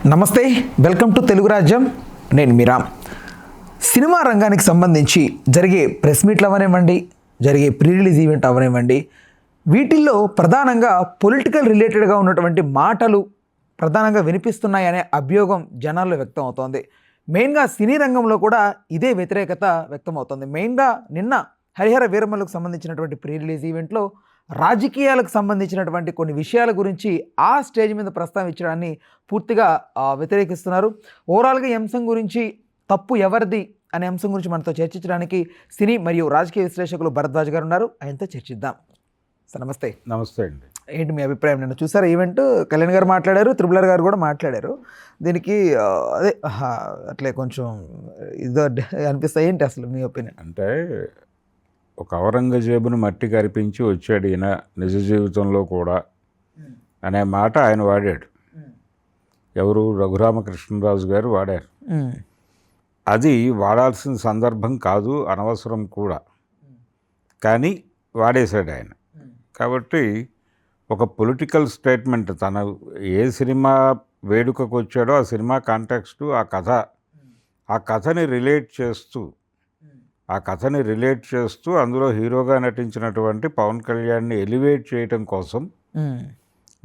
నమస్తే, welcome to Telugu రాజ్యం. నేను మీరా. సినిమా రంగానికి సంబంధించి జరిగే ప్రెస్ మీట్లు అవనివ్వండి, జరిగే ప్రీ రిలీజ్ ఈవెంట్ అవనివ్వండి, వీటిల్లో ప్రధానంగా పొలిటికల్ రిలేటెడ్గా ఉన్నటువంటి మాటలు ప్రధానంగా వినిపిస్తున్నాయనే అభియోగం జనాల్లో వ్యక్తం అవుతోంది. మెయిన్గా సినీ రంగంలో కూడా ఇదే వ్యతిరేకత వ్యక్తం అవుతుంది. మెయిన్గా నిన్న హరిహర వీరమల్లుకు సంబంధించినటువంటి ప్రీ రిలీజ్ ఈవెంట్లో రాజకీయాలకు సంబంధించినటువంటి కొన్ని విషయాల గురించి ఆ స్టేజ్ మీద ప్రస్తావించడాన్ని పూర్తిగా వ్యతిరేకిస్తున్నారు. ఓవరాల్గా ఈ అంశం గురించి తప్పు ఎవరిది అనే అంశం గురించి మనతో చర్చించడానికి సినీ మరియు రాజకీయ విశ్లేషకులు భరద్వాజ్ గారు ఉన్నారు. ఆయనతో చర్చిద్దాం. సార్ నమస్తే. నమస్తే అండి. ఏంటి మీ అభిప్రాయం? నిన్న చూసారు ఈవెంట్, కళ్యాణ్ గారు మాట్లాడారు, త్రిపులర్ గారు కూడా మాట్లాడారు. దీనికి అదే అట్లే కొంచెం ఇదో అనిపిస్తాయి. ఏంటి అసలు మీ ఒపీనియన్? అంటే ఒక ఔరంగజేబును మట్టి కరిపించి వచ్చాడు ఈయన నిజ జీవితంలో కూడా అనే మాట ఆయన వాడాడు. ఎవరు? రఘురామకృష్ణరాజు గారు వాడారు. అది వాడాల్సిన సందర్భం కాదు, అనవసరం కూడా, కానీ వాడేశాడు ఆయన. కాబట్టి ఒక పొలిటికల్ స్టేట్మెంట్, తన ఏ సినిమా వేడుకకు వచ్చాడో ఆ సినిమా కాంటెక్స్టు, ఆ కథని రిలేట్ చేస్తూ అందులో హీరోగా నటించినటువంటి పవన్ కళ్యాణ్ని ఎలివేట్ చేయటం కోసం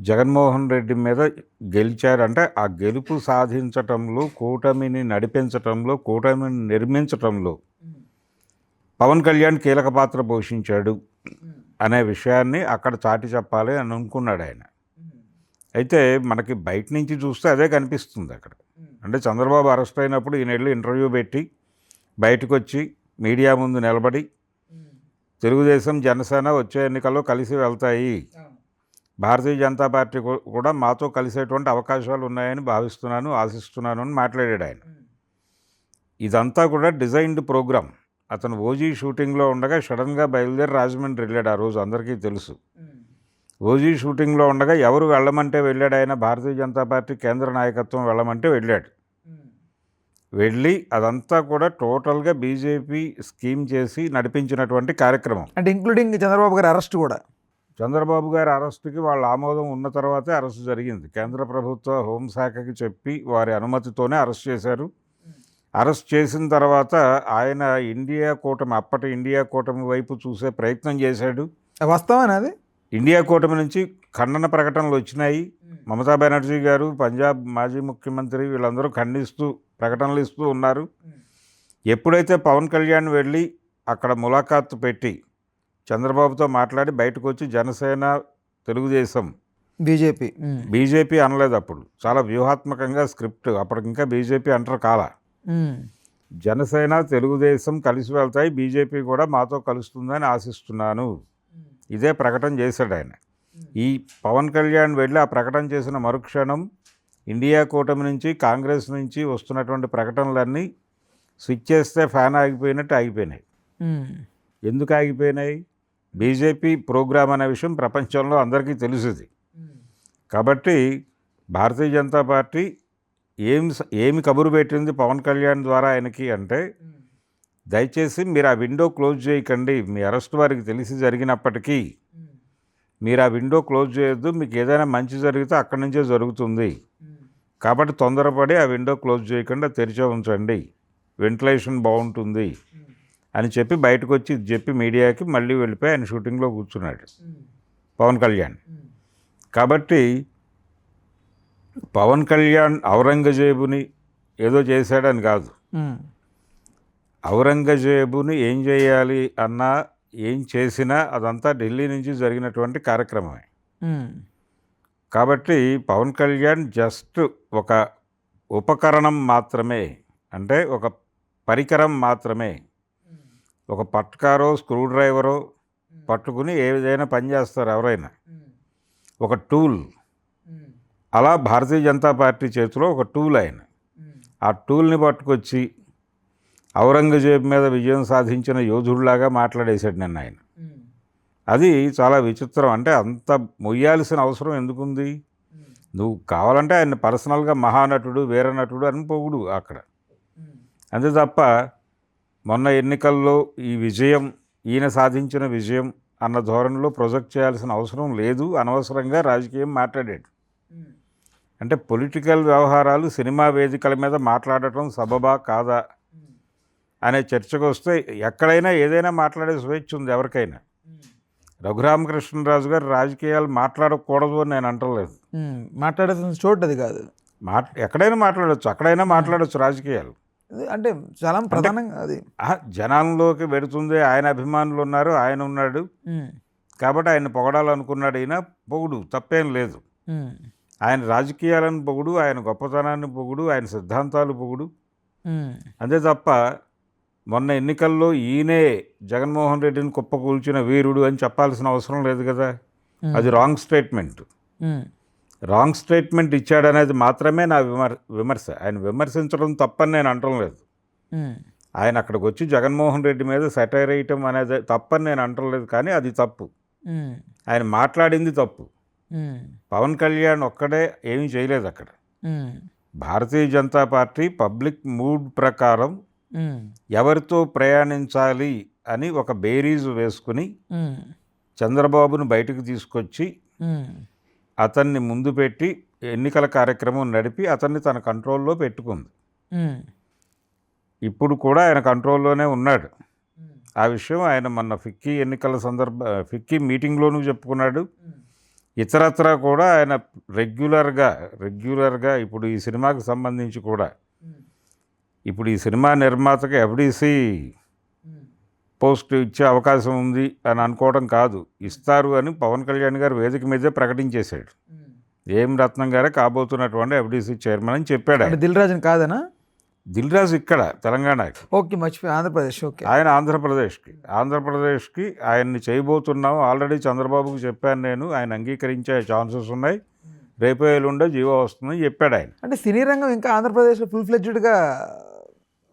జగన్మోహన్ రెడ్డి మీద గెలిచారంటే ఆ గెలుపు సాధించటంలో, కూటమిని నడిపించటంలో, కూటమిని నిర్మించటంలో పవన్ కళ్యాణ్ కీలక పాత్ర పోషించాడు అనే విషయాన్ని అక్కడ చాటి చెప్పాలి అని అనుకున్నాడు ఆయన. అయితే మనకి బయట నుంచి చూస్తే అదే కనిపిస్తుంది అక్కడ. అంటే చంద్రబాబు అరెస్ట్ అయినప్పుడు ఈయన వెళ్ళి ఇంటర్వ్యూ పెట్టి బయటకు వచ్చి మీడియా ముందు నిలబడి తెలుగుదేశం జనసేన వచ్చే ఎన్నికల్లో కలిసి వెళ్తాయి, భారతీయ జనతా పార్టీ కూడా మాతో కలిసేటువంటి అవకాశాలు ఉన్నాయని భావిస్తున్నాను, ఆశిస్తున్నాను అని మాట్లాడాడు ఆయన. ఇదంతా కూడా డిజైన్డ్ ప్రోగ్రామ్. అతను ఓజీ షూటింగ్లో ఉండగా సడన్గా బయలుదేరి రాజమండ్రి వెళ్ళాడు. ఆ రోజు అందరికీ తెలుసు. ఓజీ షూటింగ్లో ఉండగా ఎవరు వెళ్ళమంటే వెళ్ళాడు ఆయన? భారతీయ జనతా పార్టీ కేంద్ర నాయకత్వం వెళ్ళమంటే వెళ్ళాడు. వెళ్ళి అదంతా కూడా టోటల్గా బీజేపీ స్కీమ్ చేసి నడిపించినటువంటి కార్యక్రమం. అంటే ఇంక్లూడింగ్ చంద్రబాబు గారి అరెస్ట్ కూడా. చంద్రబాబు గారి అరెస్టుకి వాళ్ళ ఆమోదం ఉన్న తర్వాతే అరెస్ట్ జరిగింది. కేంద్ర ప్రభుత్వ హోంశాఖకి చెప్పి వారి అనుమతితోనే అరెస్ట్ చేశారు. అరెస్ట్ చేసిన తర్వాత ఆయన అప్పటి ఇండియా కూటమి వైపు చూసే ప్రయత్నం చేశాడు. వాస్తవం అది. ఇండియా కూటమి నుంచి ఖండన ప్రకటనలు వచ్చినాయి. మమతా బెనర్జీ గారు, పంజాబ్ మాజీ ముఖ్యమంత్రి, వీళ్ళందరూ ఖండిస్తూ ప్రకటనలు ఇస్తూ ఉన్నారు. ఎప్పుడైతే పవన్ కళ్యాణ్ వెళ్ళి అక్కడ ములాఖాత్ పెట్టి చంద్రబాబుతో మాట్లాడి బయటకు వచ్చి జనసేన, తెలుగుదేశం, బీజేపీ అనలేదు. అప్పుడు చాలా వ్యూహాత్మకంగా స్క్రిప్ట్. అప్పటికి ఇంకా బీజేపీ అంటారు కాల. జనసేన, తెలుగుదేశం కలిసి వెళ్తాయి, బీజేపీ కూడా మాతో కలుస్తుందని ఆశిస్తున్నాను, ఇదే ప్రకటన చేశాడు ఆయన. ఈ పవన్ కళ్యాణ్ వెళ్ళి ఆ ప్రకటన చేసిన మరుక్షణం ఇండియా కూటమి నుంచి, కాంగ్రెస్ నుంచి వస్తున్నటువంటి ప్రకటనలన్నీ స్విచ్ చేస్తే ఫ్యాన్ ఆగిపోయినట్టు ఆగిపోయినాయి. ఎందుకు ఆగిపోయినాయి? బీజేపీ ప్రోగ్రామ్ అనే విషయం ప్రపంచంలో అందరికీ తెలుసుది. కాబట్టి భారతీయ జనతా పార్టీ ఏమి కబురు పెట్టింది పవన్ కళ్యాణ్ ద్వారా ఆయనకి అంటే, దయచేసి మీరు ఆ విండో క్లోజ్ చేయకండి, మీ అరెస్ట్ వారికి తెలిసి జరిగినప్పటికీ మీరు ఆ విండో క్లోజ్ చేయొద్దు, మీకు ఏదైనా మంచి జరిగితే అక్కడి నుంచే జరుగుతుంది, కాబట్టి తొందరపడి ఆ విండో క్లోజ్ చేయకుండా తెరిచే ఉంచండి, వెంటిలేషన్ బాగుంటుంది అని చెప్పి బయటకు వచ్చి చెప్పి మీడియాకి మళ్ళీ వెళ్ళిపోయి ఆయన షూటింగ్లో కూర్చున్నాడు పవన్ కళ్యాణ్. కాబట్టి పవన్ కళ్యాణ్ ఔరంగజేబుని ఏదో చేశాడని కాదు, ఔరంగజేబుని ఏం చేయాలి అన్నా, ఏం చేసినా అదంతా ఢిల్లీ నుంచి జరిగినటువంటి కార్యక్రమమే. కాబట్టి పవన్ కళ్యాణ్ జస్ట్ ఒక ఉపకరణం మాత్రమే, అంటే ఒక పరికరం మాత్రమే. ఒక పట్కారో స్క్రూ డ్రైవరో పట్టుకుని ఏదైనా పని చేస్తారు ఎవరైనా, ఒక టూల్. అలా భారతీయ జనతా పార్టీ చేతిలో ఒక టూల్ ఆయన. ఆ టూల్ని పట్టుకొచ్చి ఔరంగజేబు మీద విజయం సాధించిన యోధుడిలాగా మాట్లాడేశాడు నిన్న ఆయన. అది చాలా విచిత్రం. అంటే అంత మొయ్యాల్సిన అవసరం ఎందుకుంది? నువ్వు కావాలంటే ఆయన పర్సనల్గా మహానటుడు, వీరనటుడు అని పొగుడు అక్కడ, అంతే తప్ప మొన్న ఎన్నికల్లో ఈ విజయం, ఈయన సాధించిన విజయం అన్న ధోరణిలో ప్రొజెక్ట్ చేయాల్సిన అవసరం లేదు. అనవసరంగా రాజకీయం మాట్లాడాడు. అంటే పొలిటికల్ వ్యవహారాలు సినిమా వేదికల మీద మాట్లాడటం సబబా కాదా అనే చర్చకు వస్తే ఎక్కడైనా ఏదైనా మాట్లాడే స్వేచ్ఛ ఉంది ఎవరికైనా. రఘురామకృష్ణరాజు గారు రాజకీయాలు మాట్లాడకూడదు అని నేను అంటలేదు. మాట్లాడాల్సిన చోటు అది కాదు. ఎక్కడైనా మాట్లాడచ్చు, అక్కడైనా మాట్లాడచ్చు రాజకీయాలు. అంటే చాలా ప్రధానంగా అది జనాల్లోకి వెడుతుంది. ఆయన అభిమానులు ఉన్నారు, ఆయన ఉన్నాడు కాబట్టి ఆయన పొగడాలనుకున్నాడు. ఈయన పొగుడు, తప్పేం లేదు. ఆయన రాజకీయాలను పొగుడు, ఆయన గొప్పతనాన్ని పొగుడు, ఆయన సిద్ధాంతాలు పొగుడు. అంతే తప్ప మొన్న ఎన్నికల్లో ఈయనే జగన్మోహన్ రెడ్డిని కుప్పకూల్చిన వీరుడు అని చెప్పాల్సిన అవసరం లేదు కదా. అది రాంగ్ స్టేట్మెంట్. రాంగ్ స్టేట్మెంట్ ఇచ్చాడనేది మాత్రమే నా విమర్శ. ఆయన విమర్శించడం తప్పని నేను అనటం లేదు. ఆయన అక్కడికి వచ్చి జగన్మోహన్ రెడ్డి మీద సెటైర్ వేయటం అనేది తప్పని నేను అనటం లేదు, కానీ అది తప్పు. ఆయన మాట్లాడింది తప్పు. పవన్ కళ్యాణ్ ఒక్కడే ఏమీ చేయలేదు అక్కడ. Bharatiya Janata party public mood ప్రకారం ఎవరితో ప్రయాణించాలి అని ఒక బేరీజు వేసుకుని చంద్రబాబును బయటకు తీసుకొచ్చి అతన్ని ముందు పెట్టి ఎన్నికల కార్యక్రమం నడిపి అతన్ని తన కంట్రోల్లో పెట్టుకుంది. ఇప్పుడు కూడా ఆయన కంట్రోల్లోనే ఉన్నాడు. ఆ విషయం ఆయన మొన్న ఫిక్కీ మీటింగ్లోనూ చెప్పుకున్నాడు. ఇతరత్రా కూడా ఆయన రెగ్యులర్గా ఇప్పుడు ఈ సినిమాకి సంబంధించి కూడా ఇప్పుడు ఈ సినిమా నిర్మాతకి ఎఫ్డీసీ పోస్ట్ ఇచ్చే అవకాశం ఉంది అని అనుకోవడం కాదు, ఇస్తారు అని పవన్ కళ్యాణ్ గారు వేదిక మీదే ప్రకటించేశాడు. ఏం రత్నం గారే కాబోతున్నటువంటి ఎఫ్డీసీ చైర్మన్ అని చెప్పాడు. దిల్ రాజు కాదనా? దిల్ రాజు ఇక్కడ తెలంగాణకి. ఓకే, మర్చిపోయి ఆంధ్రప్రదేశ్. ఓకే, ఆయన ఆంధ్రప్రదేశ్కి ఆయన్ని చేయబోతున్నాం. ఆల్రెడీ చంద్రబాబుకు చెప్పాను నేను, ఆయన అంగీకరించే ఛాన్సెస్ ఉన్నాయి, రేపు ఎల్లుండే జీవో వస్తుందని చెప్పాడు ఆయన. అంటే సినీ రంగం ఇంకా ఆంధ్రప్రదేశ్లో ఫుల్ ఫ్లెడ్జ్డ్గా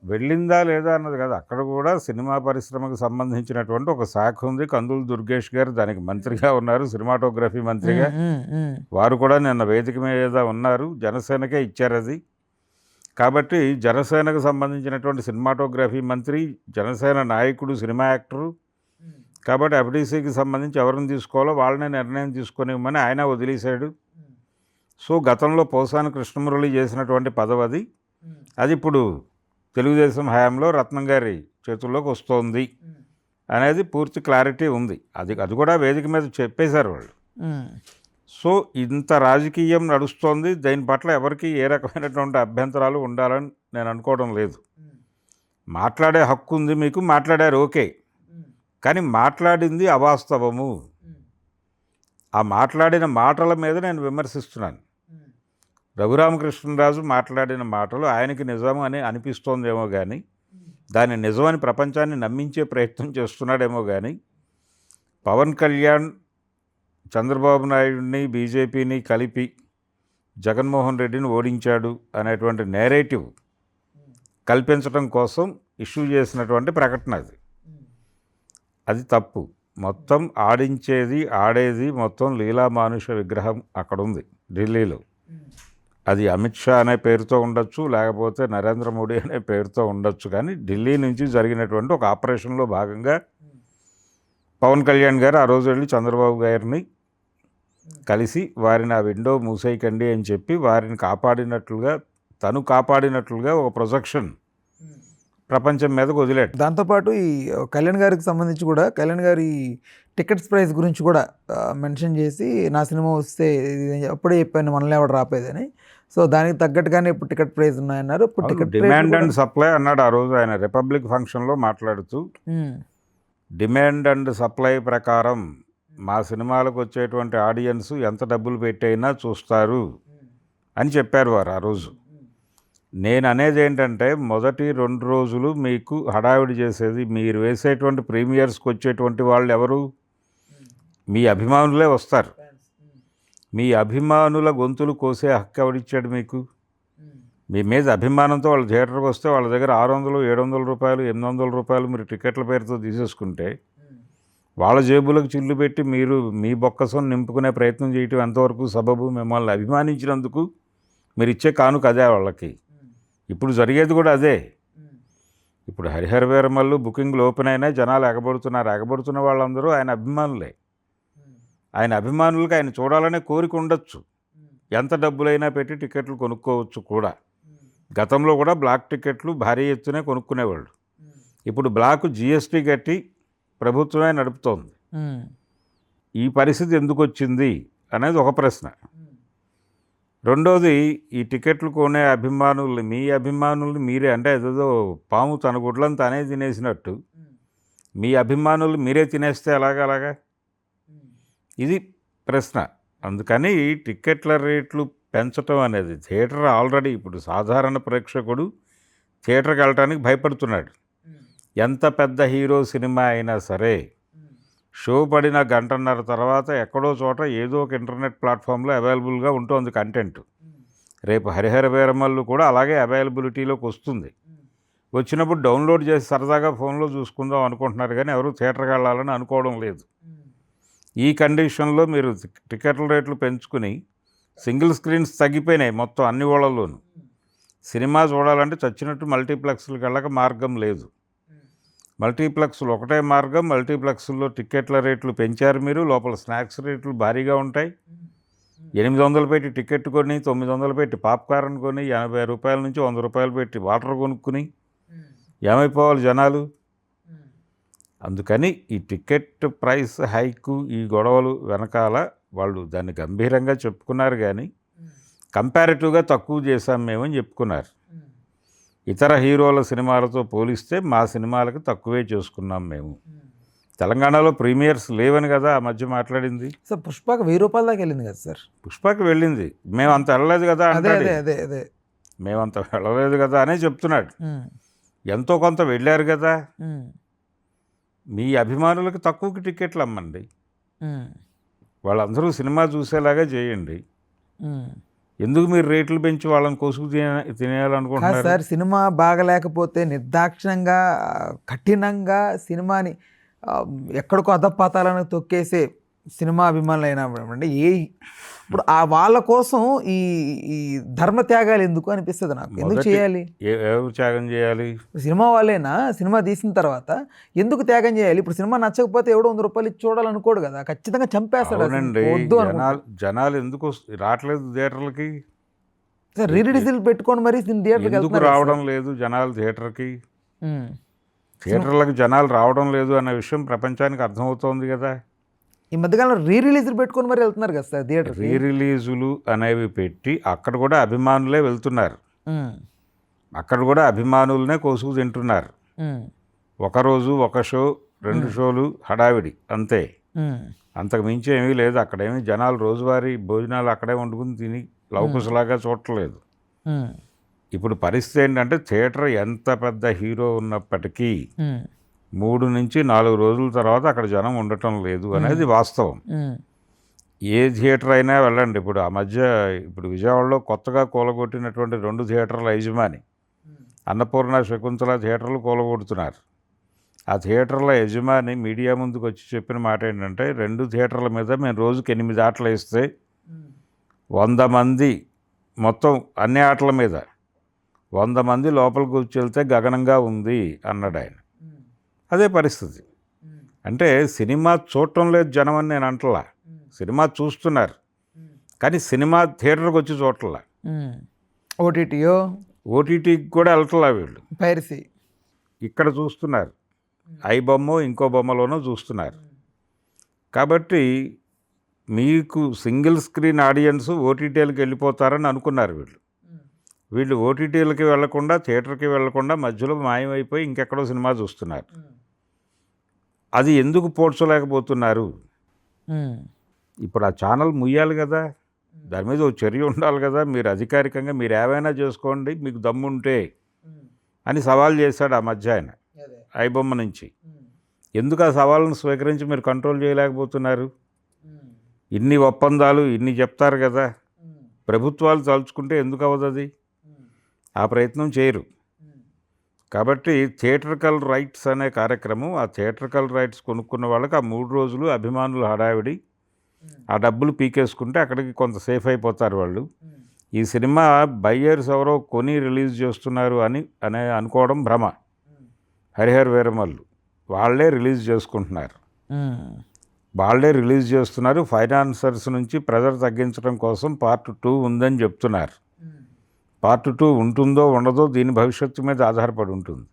వెళ్ళిందా లేదా అన్నది కాదు, అక్కడ కూడా సినిమా పరిశ్రమకు సంబంధించినటువంటి ఒక శాఖ ఉంది. కందులు దుర్గేష్ గారు దానికి మంత్రిగా ఉన్నారు, సినిమాటోగ్రఫీ మంత్రిగా. వారు కూడా నిన్న వేదిక మీద ఉన్నారు. జనసేనకే ఇచ్చారు అది. కాబట్టి జనసేనకు సంబంధించినటువంటి సినిమాటోగ్రఫీ మంత్రి, జనసేన నాయకుడు, సినిమా యాక్టరు. కాబట్టి ఎఫ్డీసీకి సంబంధించి ఎవరిని తీసుకోవాలో వాళ్ళనే నిర్ణయం తీసుకునివ్వమని ఆయన వదిలేశాడు. సో గతంలో పోసాని కృష్ణమురళి చేసినటువంటి పదవి అది ఇప్పుడు తెలుగుదేశం హయాంలో రత్నం గారి చేతుల్లోకి వస్తోంది అనేది పూర్తి క్లారిటీ ఉంది. అది కూడా వేదిక మీద చెప్పేశారు వాళ్ళు. సో ఇంత రాజకీయం నడుస్తోంది. దీని పట్ల ఎవరికి ఏ రకమైనటువంటి అభ్యంతరాలు ఉండాలని నేను అనుకోవడం లేదు. మాట్లాడే హక్కు ఉంది మీకు, మాట్లాడారు ఓకే, కానీ మాట్లాడింది అవాస్తవము. ఆ మాట్లాడిన మాటల మీద నేను విమర్శిస్తున్నాను. రఘురామకృష్ణరాజు మాట్లాడిన మాటలు ఆయనకి నిజం అని అనిపిస్తోందేమో కానీ, దాన్ని నిజమని ప్రపంచాన్ని నమ్మించే ప్రయత్నం చేస్తున్నాడేమో కానీ, పవన్ కళ్యాణ్ చంద్రబాబు నాయుడిని బీజేపీని కలిపి జగన్మోహన్ రెడ్డిని ఓడించాడు అనేటువంటి నేరేటివ్ కల్పించడం కోసం ఇష్యూ చేసినటువంటి ప్రకటన అది తప్పు. మొత్తం ఆడేది మొత్తం లీలామానుష విగ్రహం అక్కడ ఉంది ఢిల్లీలో. అది అమిత్ షా అనే పేరుతో ఉండొచ్చు, లేకపోతే నరేంద్ర మోడీ అనే పేరుతో ఉండొచ్చు, కానీ ఢిల్లీ నుంచి జరిగినటువంటి ఒక ఆపరేషన్లో భాగంగా పవన్ కళ్యాణ్ గారు ఆ రోజు వెళ్ళి చంద్రబాబు గారిని కలిసి వారిని ఆ విండో మూసేయకండి అని చెప్పి వారిని తను కాపాడినట్లుగా ఒక ప్రొజెక్షన్ ప్రపంచం మీదకు వదిలేడు. దాంతోపాటు ఈ కళ్యాణ్ గారికి సంబంధించి కూడా కళ్యాణ్ గారి టికెట్స్ ప్రైస్ గురించి కూడా మెన్షన్ చేసి, నా సినిమా వస్తే అప్పుడే చెప్పాను మనల్ని ఎవడు రాపేదని. సో దానికి తగ్గట్టుగానే ఇప్పుడు టికెట్ ప్రైస్ ఉన్నాయన్నారు. ఇప్పుడు టికెట్ డిమాండ్ అండ్ సప్లై అన్నాడు ఆ రోజు ఆయన రిపబ్లిక్ ఫంక్షన్లో మాట్లాడుతూ. డిమాండ్ అండ్ సప్లై ప్రకారం మా సినిమాలకు వచ్చేటువంటి ఆడియన్స్ ఎంత డబ్బులు పెట్టైనా చూస్తారు అని చెప్పారు వారు ఆ రోజు. నేను అనేది ఏంటంటే, మొదటి 2 రోజులు మీకు హడావిడి చేసేది, మీరు వేసేటువంటి ప్రీమియర్స్కి వచ్చేటువంటి వాళ్ళు ఎవరు? మీ అభిమానులే వస్తారు. మీ అభిమానుల గొంతులు కోసే హక్కు ఎవడిచ్చాడు మీకు? మీ మీద అభిమానంతో వాళ్ళ థియేటర్కి వస్తే వాళ్ళ దగ్గర 600, 700 రూపాయలు, 800 రూపాయలు మీరు టికెట్ల పేరుతో తీసేసుకుంటే, వాళ్ళ జేబులకు చిల్లు పెట్టి మీరు మీ బొక్కసం నింపుకునే ప్రయత్నం చేయటం ఎంతవరకు సబబు? మిమ్మల్ని అభిమానించినందుకు మీరు ఇచ్చే కానుక అదే వాళ్ళకి. ఇప్పుడు జరిగేది కూడా అదే. ఇప్పుడు హరిహర వీరమల్లు బుకింగ్లు ఓపెన్ అయినా జనాలు ఎగబడుతున్న వాళ్ళందరూ ఆయన అభిమానులే. ఆయన అభిమానులకు ఆయన చూడాలనే కోరిక ఉండొచ్చు, ఎంత డబ్బులైనా పెట్టి టికెట్లు కొనుక్కోవచ్చు కూడా. గతంలో కూడా బ్లాక్ టికెట్లు భారీ ఎత్తునే కొనుక్కునేవాళ్ళు. ఇప్పుడు బ్లాక్ జిఎస్టీ కట్టి ప్రభుత్వమే నడుపుతోంది. ఈ పరిస్థితి ఎందుకు వచ్చింది అనేది ఒక ప్రశ్న. రెండోది, ఈ టికెట్లు కొనే అభిమానుల్ని, మీ అభిమానుల్ని మీరే, అంటే ఏదో పాము తన గుడ్లను తానే తినేసినట్టు మీ అభిమానులు మీరే తినేస్తే అలాగా ఇది ప్రశ్న. అందుకని టికెట్ల రేట్లు పెంచటం అనేది, థియేటర్ ఆల్రెడీ ఇప్పుడు సాధారణ ప్రేక్షకుడు థియేటర్కి వెళ్ళటానికి భయపడుతున్నాడు. ఎంత పెద్ద హీరో సినిమా అయినా సరే షో పడిన గంటన్నర తర్వాత ఎక్కడో చోట ఏదో ఒక ఇంటర్నెట్ ప్లాట్ఫామ్లో అవైలబుల్గా ఉంటుంది కంటెంట్. రేపు హరిహర వీరమల్లు కూడా అలాగే అవైలబిలిటీలోకి వస్తుంది. వచ్చినప్పుడు డౌన్లోడ్ చేసి సరదాగా ఫోన్లో చూసుకుందాం అనుకుంటున్నారు, కానీ ఎవరు థియేటర్కి వెళ్ళాలని అనుకోవడం లేదు. ఈ కండిషన్లో మీరు టికెట్ల రేట్లు పెంచుకుని సింగిల్ స్క్రీన్స్ తగ్గిపోయినాయి మొత్తం అన్ని ఊళ్ళల్లోనూ. సినిమా చూడాలంటే చచ్చినట్టు మల్టీప్లెక్స్లకు వెళ్ళక మార్గం లేదు. మల్టీప్లెక్స్లు ఒకటే మార్గం. మల్టీప్లెక్స్లో టికెట్ల రేట్లు పెంచారు మీరు, లోపల స్నాక్స్ రేట్లు భారీగా ఉంటాయి. 800 పెట్టి టికెట్ కొని, 900 పెట్టి పాప్కార్న్ కొని, 80 రూపాయల నుంచి 100 రూపాయలు పెట్టి వాటర్ కొనుక్కుని ఏమైపోవాలి జనాలు. అందుకని ఈ టికెట్ ప్రైస్ హైకు, ఈ గొడవలు వెనకాల వాళ్ళు దాన్ని గంభీరంగా చెప్పుకున్నారు, కానీ కంపారిటివ్గా తక్కువ చేశాం మేమని చెప్పుకున్నారు. ఇతర హీరోల సినిమాలతో పోలిస్తే మా సినిమాలకు తక్కువే చేసుకున్నాం మేము. తెలంగాణలో ప్రీమియర్స్ లేవని కదా ఆ మధ్య మాట్లాడింది. సార్ పుష్పకి 1000 రూపాయల దాకా వెళ్ళింది కదా సార్. పుష్పకి వెళ్ళింది, మేమంత వెళ్ళలేదు కదా అంటాడు. అదే మేమంత వెళ్ళలేదు కదా అనే చెప్తున్నాడు. ఎంతో కొంత వెళ్ళారు కదా. మీ అభిమానులకు తక్కువకి టికెట్లు అమ్మండి, వాళ్ళందరూ సినిమా చూసేలాగా చేయండి. ఎందుకు మీరు రేట్లు పెంచి వాళ్ళని కోసుకు తినేయాలనుకుంటున్నారు సార్? సినిమా బాగలేకపోతే నిర్దాక్షిణ్యంగా కఠినంగా సినిమాని ఎక్కడికో అధపాతాలను తొక్కేసే సినిమా అభిమానులు అయినా ఇప్పుడు ఆ వాళ్ళ కోసం ఈ ఈ ధర్మ త్యాగాలు ఎందుకు అనిపిస్తుంది నాకు. ఎందుకు చేయాలి? ఎవరు త్యాగం చేయాలి? సినిమా వాళ్ళైనా సినిమా తీసిన తర్వాత ఎందుకు త్యాగం చేయాలి? ఇప్పుడు సినిమా నచ్చకపోతే ఎవడో 100 రూపాయలు ఇచ్చి చూడాలనుకోడు కదా, ఖచ్చితంగా చంపేస్తాడు. జనాలు ఎందుకు రావట్లేదు థియేటర్లకి? సార్ రీరిలీజులు పెట్టుకోండి, మరి థియేటర్కి ఎందుకు రావడం లేదు జనాలు థియేటర్కి? థియేటర్లకు జనాలు రావడం లేదు అన్న విషయం ప్రపంచానికి అర్థమవుతోంది కదా. ఈ మధ్యకాలంలో రీరిలీజులు పెట్టుకొని మరి వెళ్తున్నారు కదా సార్ థియేటర్. రీరిలీజులు అనేవి పెట్టి అక్కడ కూడా అభిమానులే వెళ్తున్నారు, అక్కడ కూడా అభిమానులనే కోసుకు తింటున్నారు. ఒకరోజు ఒక షో, 2 షోలు హడావిడి అంతే, అంతకు మించి ఏమీ లేదు. అక్కడేమీ జనాలు రోజువారీ భోజనాలు అక్కడే వండుకుని తిని లవకుశలాగా చూడట్లేదు. ఇప్పుడు పరిస్థితి ఏంటంటే థియేటర్ ఎంత పెద్ద హీరో ఉన్నప్పటికీ 3 నుంచి 4 రోజుల తర్వాత అక్కడ జనం ఉండటం లేదు అనేది వాస్తవం. ఏ థియేటర్ అయినా వెళ్ళండి. ఇప్పుడు ఆ మధ్య విజయవాడలో కొత్తగా కూలగొట్టినటువంటి 2 థియేటర్ల యజమాని అన్నపూర్ణ, శకుంతల థియేటర్లు కూలగొడుతున్నారు. ఆ థియేటర్ల యజమాని మీడియా ముందుకు వచ్చి చెప్పిన మాట ఏంటంటే, 2 థియేటర్ల మీద మేము రోజుకి 8 ఆటలు వేస్తే 100 మంది, మొత్తం అన్ని ఆటల మీద 100 మంది లోపలికి వచ్చి వెళ్తే గగనంగా ఉంది అన్నాడు ఆయన. అదే పరిస్థితి. అంటే సినిమా చూడటం లేదు జనం అని నేను అంటలా, సినిమా చూస్తున్నారు, కానీ సినిమా థియేటర్కి వచ్చి చూడట్లా. ఓటీటీకి కూడా వెళ్ళట్లా వీళ్ళు, పైరసీ ఇక్కడ చూస్తున్నారు. ఐ బొమ్మో ఇంకో బొమ్మలోనో చూస్తున్నారు. కాబట్టి మీకు సింగిల్ స్క్రీన్ ఆడియన్స్ ఓటీటీలకు వెళ్ళిపోతారని అనుకున్నారు వీళ్ళు ఓటీటీలకి వెళ్లకుండా, థియేటర్కి వెళ్లకుండా మధ్యలో మాయమైపోయి ఇంకెక్కడో సినిమా చూస్తున్నారు. అది ఎందుకు పోడ్చలేకపోతున్నారు? ఇప్పుడు ఆ ఛానల్ ముయ్యాలి కదా, దాని మీద ఒక చర్య ఉండాలి కదా. మీరు అధికారికంగా మీరు ఏమైనా చేసుకోండి మీకు దమ్ముంటే అని సవాల్ చేశాడు ఆ మధ్య ఆయన ఐబొమ్మ నుంచి. ఎందుకు ఆ సవాళ్ళను స్వీకరించి మీరు కంట్రోల్ చేయలేకపోతున్నారు? ఇన్ని ఒప్పందాలు ఇన్ని చెప్తారు కదా, ప్రభుత్వాలు తలుచుకుంటే ఎందుకు అవ్వదు? అది ఆ ప్రయత్నం చేయరు. కాబట్టి థియేటర్కల్ రైట్స్ అనే కార్యక్రమం, ఆ థియేటర్కల్ రైట్స్ కొనుక్కున్న వాళ్ళకి ఆ 3 రోజులు అభిమానులు హడావిడి, ఆ డబ్బులు పీకేసుకుంటే అక్కడికి కొంత సేఫ్ అయిపోతారు వాళ్ళు. ఈ సినిమా బయ్యర్స్ ఎవరో కొని రిలీజ్ చేస్తున్నారు అని అనుకోవడం భ్రమ. హరిహర వీరమల్లు వాళ్ళే రిలీజ్ చేసుకుంటున్నారు. వాళ్ళే రిలీజ్ చేస్తున్నారు. ఫైనాన్సర్స్ నుంచి ప్రెజర్ తగ్గించడం కోసం పార్ట్ 2 ఉందని చెప్తున్నారు. పార్ట్ 2 ఉంటుందో ఉండదో దీని భవిష్యత్తు మీద ఆధారపడి ఉంటుంది.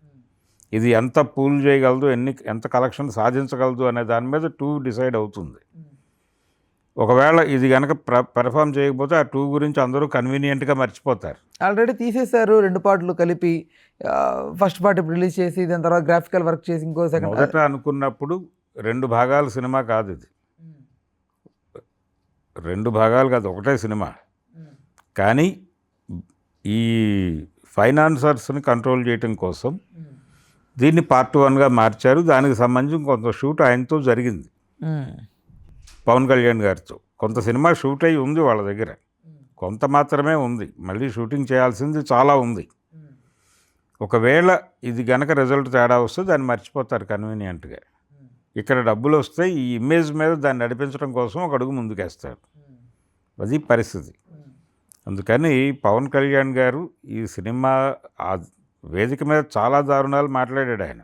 ఇది ఎంత పూల్ చేయగలదు, ఎంత కలెక్షన్ సాధించగలదు అనే దాని మీద 2 డిసైడ్ అవుతుంది. ఒకవేళ ఇది కనుక పెర్ఫామ్ చేయకపోతే ఆ 2 గురించి అందరూ కన్వీనియంట్గా మర్చిపోతారు. ఆల్రెడీ తీసేశారు 2 పార్ట్లు కలిపి. ఫస్ట్ పార్ట్ ఇప్పుడు రిలీజ్ చేసి దాని తర్వాత గ్రాఫికల్ వర్క్ చేసి ఇంకో సెకండ్. మొదట అనుకున్నప్పుడు 2 భాగాల సినిమా కాదు ఇది. 2 భాగాలు కాదు, ఒకటే సినిమా. కానీ ఈ ఫైనాన్సర్స్ని కంట్రోల్ చేయటం కోసం దీన్ని పార్ట్ 1గా మార్చారు. దానికి సంబంధించి కొంత షూట్ ఆయనతో జరిగింది, పవన్ కళ్యాణ్ గారితో. కొంత సినిమా షూట్ అయ్యి ఉంది వాళ్ళ దగ్గర, కొంత మాత్రమే ఉంది. మళ్ళీ షూటింగ్ చేయాల్సింది చాలా ఉంది. ఒకవేళ ఇది గనక రిజల్ట్ తేడా వస్తే దాన్ని మర్చిపోతారు కన్వీనియంట్గా. ఇక్కడ డబ్బులు వస్తే ఈ ఇమేజ్ మీద దాన్ని నడిపించడం కోసం ఒక అడుగు ముందుకేస్తారు. అది పరిస్థితి. అందుకని పవన్ కళ్యాణ్ గారు ఈ సినిమా వేదిక మీద చాలా దారుణాలు మాట్లాడాడు ఆయన.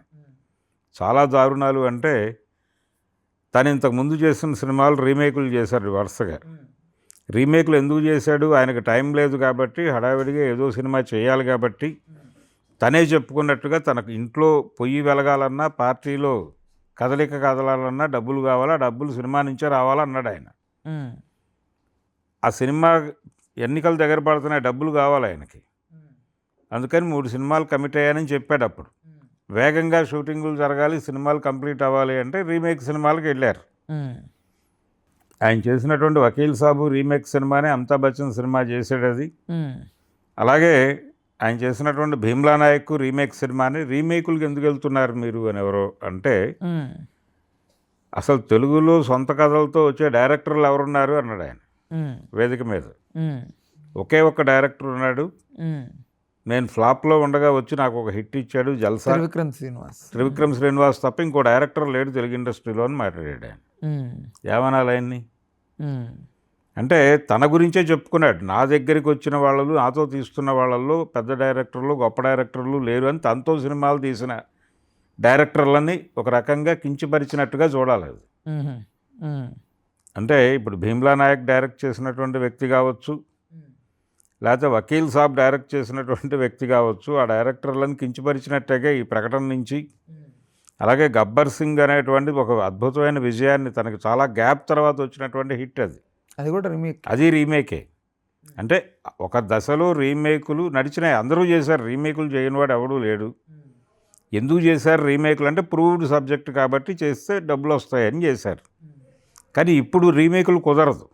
చాలా దారుణాలు అంటే తను ఇంతకుముందు చేసిన సినిమాలు రీమేకులు చేశారు వరుసగా. రీమేకులు ఎందుకు చేశాడు? ఆయనకు టైం లేదు కాబట్టి, హడావిడిగా ఏదో సినిమా చేయాలి కాబట్టి. తనే చెప్పుకున్నట్టుగా తనకు ఇంట్లో పొయ్యి వెలగాలన్నా, పార్టీలో కదలిక కదలాలన్నా డబ్బులు కావాలా, డబ్బులు సినిమా నుంచే రావాలన్నాడు ఆయన. ఆ సినిమా ఎన్నికలు దగ్గర పడుతున్నాయి, డబ్బులు కావాలి ఆయనకి. అందుకని 3 సినిమాలు కమిట్ అయ్యానని చెప్పాడు. అప్పుడు వేగంగా షూటింగులు జరగాలి, సినిమాలు కంప్లీట్ అవ్వాలి అంటే రీమేక్ సినిమాలకు వెళ్ళారు. ఆయన చేసినటువంటి వకీల్ సాబు రీమేక్ సినిమానే, అమితాబ్ బచ్చన్ సినిమా చేసాడు అది. అలాగే ఆయన చేసినటువంటి భీమ్లా నాయక్ రీమేక్ సినిమాని. రీమేకులకు ఎందుకు వెళ్తున్నారు మీరు అని ఎవరో అంటే, అసలు తెలుగులో సొంత కథలతో వచ్చే డైరెక్టర్లు ఎవరున్నారు అన్నాడు ఆయన వేదిక మీద. ఒకే ఒక్క డైరెక్టర్ ఉన్నాడు, నేను ఫ్లాప్లో ఉండగా వచ్చి నాకు ఒక హిట్ ఇచ్చాడు, జల్సా. త్రివిక్రమ్ శ్రీనివాస్ తప్ప ఇంకో డైరెక్టర్ లేడు తెలుగు ఇండస్ట్రీలో అని మాట్లాడాడు ఆయన. ఏమనాలి ఆయన్ని? అంటే తన గురించే చెప్పుకున్నాడు. నా దగ్గరికి వచ్చిన వాళ్ళు, నాతో తీస్తున్న వాళ్ళల్లో పెద్ద డైరెక్టర్లు, గొప్ప డైరెక్టర్లు లేరు అని తనతో సినిమాలు తీసిన డైరెక్టర్లని ఒక రకంగా కించపరిచినట్టుగా చూడాలి అది. అంటే ఇప్పుడు భీమ్లా నాయక్ డైరెక్ట్ చేసినటువంటి వ్యక్తి కావచ్చు, లేకపోతే వకీల్ సాబ్ డైరెక్ట్ చేసినటువంటి వ్యక్తి కావచ్చు, ఆ డైరెక్టర్లను కించపరిచినట్టుగా ఈ ప్రకటన నుంచి. అలాగే గబ్బర్ సింగ్ అనేటువంటి ఒక అద్భుతమైన విజయాన్ని, తనకు చాలా గ్యాప్ తర్వాత వచ్చినటువంటి హిట్ అది. అది కూడా రీమేక్. అది రీమేకే. అంటే ఒక దశలో రీమేకులు నడిచినాయి, అందరూ చేశారు. రీమేకులు చేయనివాడు ఎవడూ లేడు. ఎందుకు చేశారు రీమేకులు అంటే ప్రూవ్డ్ సబ్జెక్ట్ కాబట్టి చేస్తే డబ్బులు వస్తాయని చేశారు. కానీ ఇప్పుడు రీమేకులు కుదరదు.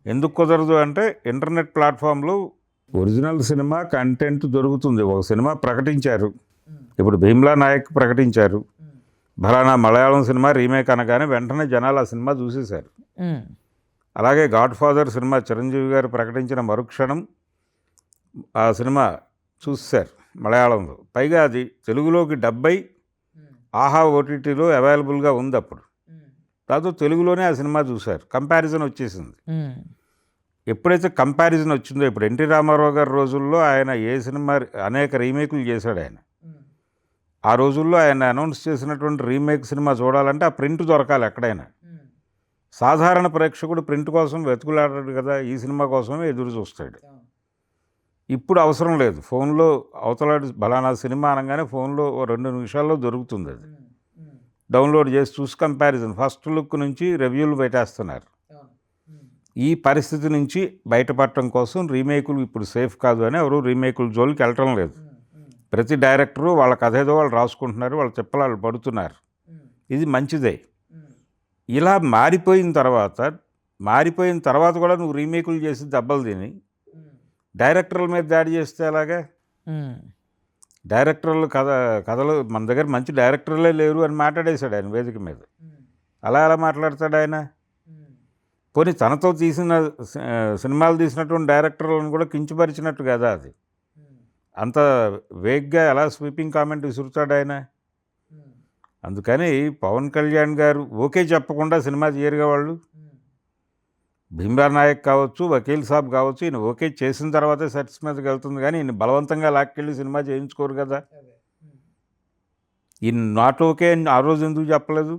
ఎందుకు కుదరదు అంటే ఇంటర్నెట్ ప్లాట్ఫామ్లో ఒరిజినల్ సినిమా కంటెంట్ దొరుకుతుంది. ఒక సినిమా ప్రకటించారు, ఇప్పుడు భీమ్లా నాయక్ ప్రకటించారు, ఫలానా మలయాళం సినిమా రీమేక్ అనగానే వెంటనే జనాలు ఆ సినిమా చూసేశారు. అలాగే గాడ్ ఫాదర్ సినిమా చిరంజీవి గారు ప్రకటించిన మరుక్షణం ఆ సినిమా చూసేశారు మలయాళంలో. పైగా అది తెలుగులోకి 70 ఆహా ఓటీటీలో అవైలబుల్గా ఉంది అప్పుడు. దాంతో తెలుగులోనే ఆ సినిమా చూశారు, కంపారిజన్ వచ్చేసింది. ఎప్పుడైతే కంపారిజన్ వచ్చిందో, ఇప్పుడు ఎన్టీ రామారావు గారి రోజుల్లో ఆయన ఏ సినిమా అనేక రీమేకులు చేశాడు ఆయన. ఆ రోజుల్లో ఆయన అనౌన్స్ చేసినటువంటి రీమేక్ సినిమా చూడాలంటే ఆ ప్రింట్ దొరకాలి ఎక్కడైనా. సాధారణ ప్రేక్షకుడు ప్రింట్ కోసం వెతుకులాడాడు కదా, ఈ సినిమా కోసమే ఎదురు చూస్తాడు. ఇప్పుడు అవసరం లేదు, ఫోన్లో అవతలాడు బలానా సినిమా అనగానే ఫోన్లో 2 నిమిషాల్లో దొరుకుతుంది. అది డౌన్లోడ్ చేసి చూసి కంపారిజన్, ఫస్ట్ లుక్ నుంచి రివ్యూలు పెట్టేస్తున్నారు. ఈ పరిస్థితి నుంచి బయటపడటం కోసం రీమేకులు ఇప్పుడు సేఫ్ కాదు అని ఎవరు రీమేకుల జోలికి వెళ్ళటం లేదు. ప్రతి డైరెక్టరు వాళ్ళ కథ ఏదో వాళ్ళు రాసుకుంటున్నారు, వాళ్ళ చెప్పలాళ్ళు పడుతున్నారు. ఇది మంచిదే. ఇలా మారిపోయిన తర్వాత కూడా నువ్వు రీమేకులు చేసి దెబ్బలు తిని డైరెక్టర్ల మీద దాడి చేస్తే ఎలాగా? డైరెక్టర్లు కథలు మన దగ్గర మంచి డైరెక్టర్లే లేరు అని మాట్లాడేశాడు ఆయన వేదిక మీద. అలా ఎలా మాట్లాడతాడు ఆయన? పోనీ తనతో తీసిన సినిమాలు తీసినటువంటి డైరెక్టర్లను కూడా కించపరిచినట్టు కదా అది. అంత వేగ్గా ఎలా స్వీపింగ్ కామెంట్ విసురుతాడు ఆయన? అందుకని పవన్ కళ్యాణ్ గారు ఓకే చెప్పకుండా సినిమా చేయరుగా వాళ్ళు. భీమ్లా నాయక్ కావచ్చు, వకీల్ సాబ్ కావచ్చు, ఈయన ఓకే చేసిన తర్వాతే సెట్స్ మీదకి వెళ్తుంది. కానీ ఈయన బలవంతంగా లాక్కెళ్ళి సినిమా చేయించుకోరు కదా. ఈయన నాట్ ఓకే అని ఆ రోజు ఎందుకు చెప్పలేదు?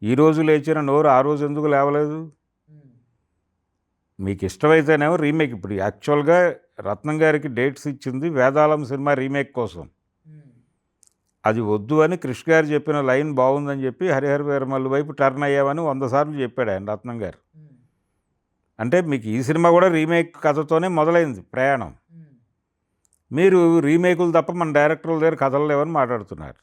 ఈరోజు లేచిన నోరు ఆ రోజు ఎందుకు లేవలేదు? మీకు ఇష్టమైతేనేమో రీమేక్. ఇప్పుడు యాక్చువల్గా రత్నం గారికి డేట్స్ ఇచ్చింది వేదాళం సినిమా రీమేక్ కోసం. అది వద్దు అని కృష్ణ గారు చెప్పిన లైన్ బాగుందని చెప్పి హరిహర వీరమల్లు వైపు టర్న్ అయ్యామని 100 సార్లు చెప్పాడు ఆయన రత్నం గారు. అంటే మీకు ఈ సినిమా కూడా రీమేక్ కథతోనే మొదలైంది ప్రయాణం. మీరు రీమేకులు తప్ప మన డైరెక్టర్ల దగ్గర కథలు లేవని మాట్లాడుతున్నారు.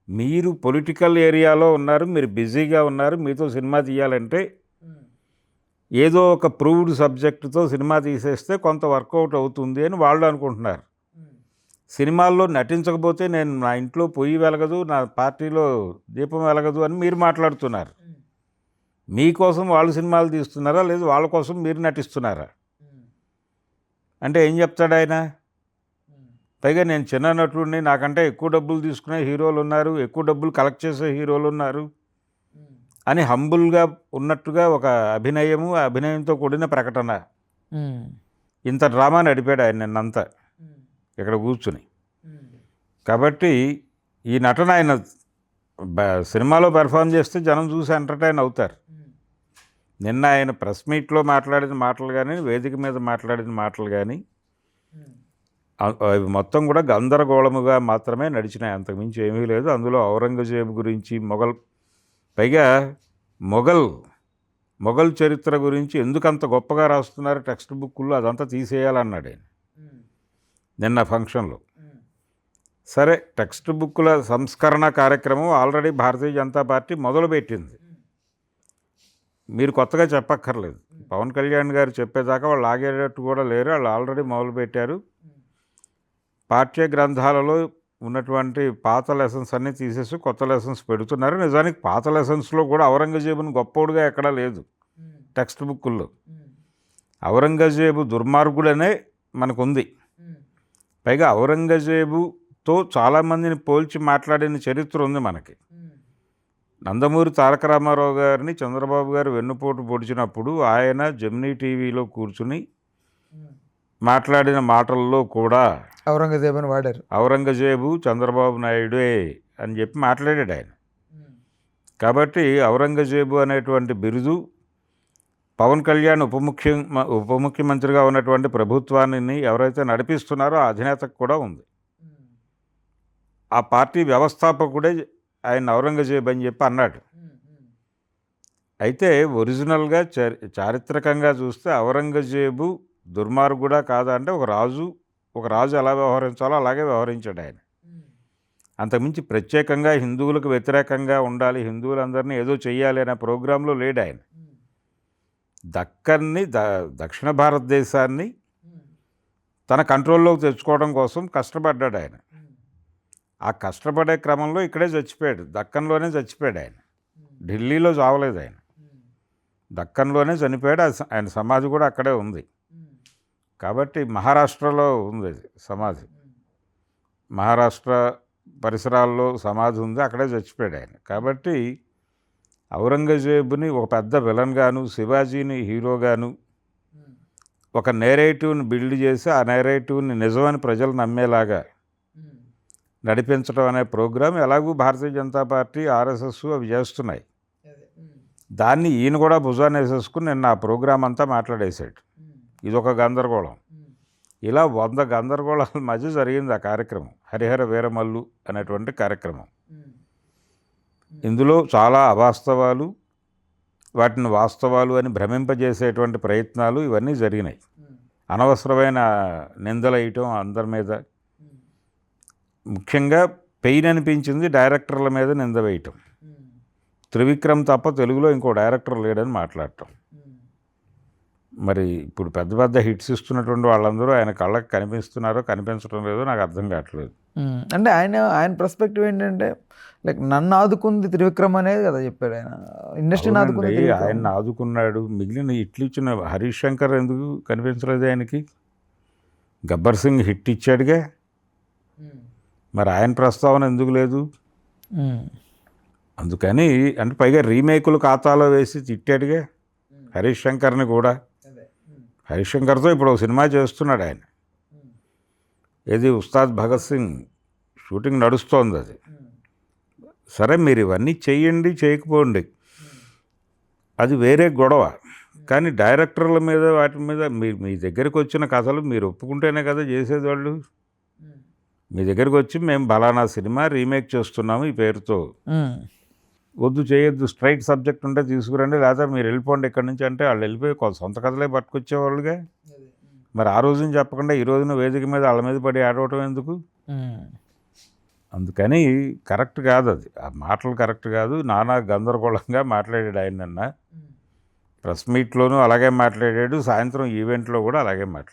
మీరు పొలిటికల్ ఏరియాలో ఉన్నారు, మీరు బిజీగా ఉన్నారు. మీతో సినిమా తీయాలంటే ఏదో ఒక ప్రూవ్డ్ సబ్జెక్టుతో సినిమా తీసేస్తే కొంత వర్కౌట్ అవుతుంది అని వాళ్ళు అనుకుంటున్నారు. సినిమాల్లో నటించకపోతే నేను నా ఇంట్లో పొయ్యి వెలగదు, నా పార్టీలో దీపం వెలగదు అని మీరు మాట్లాడుతున్నారు. మీకోసం వాళ్ళు సినిమాలు తీస్తున్నారా, లేదు వాళ్ళ కోసం మీరు నటిస్తున్నారా? అంటే ఏం చెప్తాడు ఆయన? పైగా నేను చిన్న నటుడిని, నాకంటే ఎక్కువ డబ్బులు తీసుకునే హీరోలు ఉన్నారు, ఎక్కువ డబ్బులు కలెక్ట్ చేసే హీరోలు ఉన్నారు అని హంబుల్గా ఉన్నట్టుగా ఒక అభినయము, ఆ అభినయంతో కూడిన ప్రకటన. ఇంత డ్రామా నడిపాడు ఆయన నిన్నంతా ఇక్కడ కూర్చుని. కాబట్టి ఈ నటన ఆయన సినిమాలో పెర్ఫామ్ చేస్తే జనం చూసి ఎంటర్టైన్ అవుతారు. నిన్న ఆయన ప్రెస్ మీట్లో మాట్లాడిన మాటలు కానీ, వేదిక మీద మాట్లాడిన మాటలు కానీ అవి మొత్తం కూడా గందరగోళముగా మాత్రమే నడిచినాయి, అంతకుమించి ఏమీ లేదు. అందులో ఔరంగజేబు గురించి, పైగా మొఘల్ చరిత్ర గురించి ఎందుకంత గొప్పగా రాస్తున్నారు టెక్స్ట్ బుక్కుల్లో, అదంతా తీసేయాలన్నాడు ఆయన నిన్న ఫంక్షన్లో. సరే, టెక్స్ట్ బుక్కుల సంస్కరణ కార్యక్రమం ఆల్రెడీ భారతీయ జనతా పార్టీ మొదలుపెట్టింది. మీరు కొత్తగా చెప్పక్కర్లేదు. పవన్ కళ్యాణ్ గారు చెప్పేదాకా వాళ్ళు ఆగేటట్టు కూడా లేరు. వాళ్ళు ఆల్రెడీ మొదలుపెట్టారు. పాఠ్య గ్రంథాలలో ఉన్నటువంటి పాత లెసన్స్ అన్నీ తీసేసి కొత్త లెసన్స్ పెడుతున్నారు. నిజానికి పాత లెసన్స్లో కూడా ఔరంగజేబుని గొప్పోడుగా ఎక్కడా లేదు టెక్స్ట్ బుక్కుల్లో. ఔరంగజేబు దుర్మార్గుడనే మనకుంది. పైగా ఔరంగజేబుతో చాలామందిని పోల్చి మాట్లాడిన చరిత్ర ఉంది మనకి. నందమూరి తారక రామారావు గారిని చంద్రబాబు గారు వెన్నుపోటు పొడిచినప్పుడు ఆయన జెమినీ టీవీలో కూర్చుని మాట్లాడిన మాటల్లో కూడా ఔరంగజేబు అని వాడారు. ఔరంగజేబు చంద్రబాబు నాయుడే అని చెప్పి మాట్లాడాడు ఆయన. కాబట్టి ఔరంగజేబు అనేటువంటి బిరుదు పవన్ కళ్యాణ్ ఉప ముఖ్యమంత్రిగా ఉన్నటువంటి ప్రభుత్వాన్ని ఎవరైతే నడిపిస్తున్నారో ఆ అధినేతకు కూడా ఉంది. ఆ పార్టీ వ్యవస్థాపకుడే ఆయన ఔరంగజేబు అని చెప్పి అన్నాడు. అయితే ఒరిజినల్గా చారిత్రకంగా చూస్తే ఔరంగజేబు దుర్మార్గుడా కాదా అంటే ఒక రాజు ఎలా వ్యవహరించాలో అలాగే వ్యవహరించాడు ఆయన. అంతకుమించి ప్రత్యేకంగా హిందువులకు వ్యతిరేకంగా ఉండాలి, హిందువులందరినీ ఏదో చెయ్యాలి అనే ప్రోగ్రాంలో లేడు ఆయన. దక్షిణ భారతదేశాన్ని తన కంట్రోల్లోకి తెచ్చుకోవడం కోసం కష్టపడ్డాడు ఆయన. ఆ కష్టపడే క్రమంలో ఇక్కడే చచ్చిపోయాడు, దక్కన్లోనే చచ్చిపోయాడు ఆయన. ఢిల్లీలో చావలేదు ఆయన, దక్కన్లోనే చనిపోయాడు. ఆయన సమాధి కూడా అక్కడే ఉంది. కాబట్టి మహారాష్ట్రలో ఉంది సమాధి, మహారాష్ట్ర పరిసరాల్లో సమాధి ఉంది, అక్కడే చచ్చిపోయాడు ఆయన. కాబట్టి ఔరంగజేబుని ఒక పెద్ద విలన్గాను, శివాజీని హీరోగాను ఒక నేరేటివ్ని బిల్డ్ చేసి ఆ నేరేటివ్ని నిజమని ప్రజలు నమ్మేలాగా నడిపించడం అనే ప్రోగ్రాం ఎలాగూ భారతీయ జనతా పార్టీ, ఆర్ఎస్ఎస్ అవి చేస్తున్నాయి. దాన్ని ఈయన కూడా భుజాన్ని వేసేసుకుని నిన్న ఆ ప్రోగ్రాం అంతా మాట్లాడేశాడు. ఇదొక గందరగోళం. ఇలా 100 గందరగోళాల మధ్య జరిగింది ఆ కార్యక్రమం, హరిహర వీరమల్లు అనేటువంటి కార్యక్రమం. ఇందులో చాలా అవాస్తవాలు, వాటిని వాస్తవాలు అని భ్రమింపజేసేటువంటి ప్రయత్నాలు ఇవన్నీ జరిగినాయి. అనవసరమైన నిందలు వేయటం అందరి మీద, ముఖ్యంగా పెయిన్ అనిపించింది డైరెక్టర్ల మీద నింద వేయటం. త్రివిక్రమ్ తప్ప తెలుగులో ఇంకో డైరెక్టర్ లేడని మాట్లాడటం. మరి ఇప్పుడు పెద్ద పెద్ద హిట్స్ ఇస్తున్నటువంటి వాళ్ళందరూ ఆయన కళ్ళకి కనిపిస్తున్నారో కనిపించడం లేదో నాకు అర్థం కావట్లేదు. అంటే ఆయన పర్స్పెక్టివ్ ఏంటంటే లైక్ నన్ను ఆదుకుంది త్రివిక్రమ్ అనేది కదా చెప్పాడు ఆయన. ఇండస్ట్రీని ఆదుకుంది ఆయన ఆదుకున్నాడు. మిగిలిన హిట్లు ఇచ్చిన హరీష్ శంకర్ ఎందుకు కనిపించలేదు ఆయనకి? గబ్బర్ సింగ్ హిట్ ఇచ్చాడుగా, మరి ఆయన ప్రస్తావన ఎందుకు లేదు? అందుకని అంటే పైగా రీమేకులు ఖాతాలో వేసి తిట్టాడుగా హరీష్ శంకర్ని కూడా. హరీష్ శంకర్తో ఇప్పుడు ఒక సినిమా చేస్తున్నాడు ఆయన. ఏది ఉస్తాద్ భగత్ సింగ్ షూటింగ్ నడుస్తోంది. అది సరే మీరు ఇవన్నీ చెయ్యండి, చేయకపోండి, అది వేరే గొడవ. కానీ డైరెక్టర్ల మీద వాటి మీద మీ దగ్గరికి వచ్చిన కథలు మీరు ఒప్పుకుంటేనే కదా చేసేది వాళ్ళు. మీ దగ్గరికి వచ్చి మేము బలానా సినిమా రీమేక్ చేస్తున్నాము ఈ పేరుతో, వద్దు చేయొద్దు, స్ట్రైట్ సబ్జెక్ట్ ఉంటే తీసుకురండి, లేదా మీరు వెళ్ళిపోండి ఇక్కడి నుంచి అంటే వాళ్ళు వెళ్ళిపోయి సొంత కథలే పట్టుకొచ్చేవాళ్ళుగా. మరి ఆ రోజున చెప్పకుండా ఈ రోజున వేదిక మీద వాళ్ళ మీద పడి ఆడవటం ఎందుకు? అందుకని కరెక్ట్ కాదు అది, ఆ మాటలు కరెక్ట్ కాదు. నానా గందరగోళంగా మాట్లాడాడు ఆయన నిన్న ప్రెస్ మీట్లోనూ అలాగే మాట్లాడాడు, సాయంత్రం ఈవెంట్లో కూడా అలాగే మాట్లాడాడు.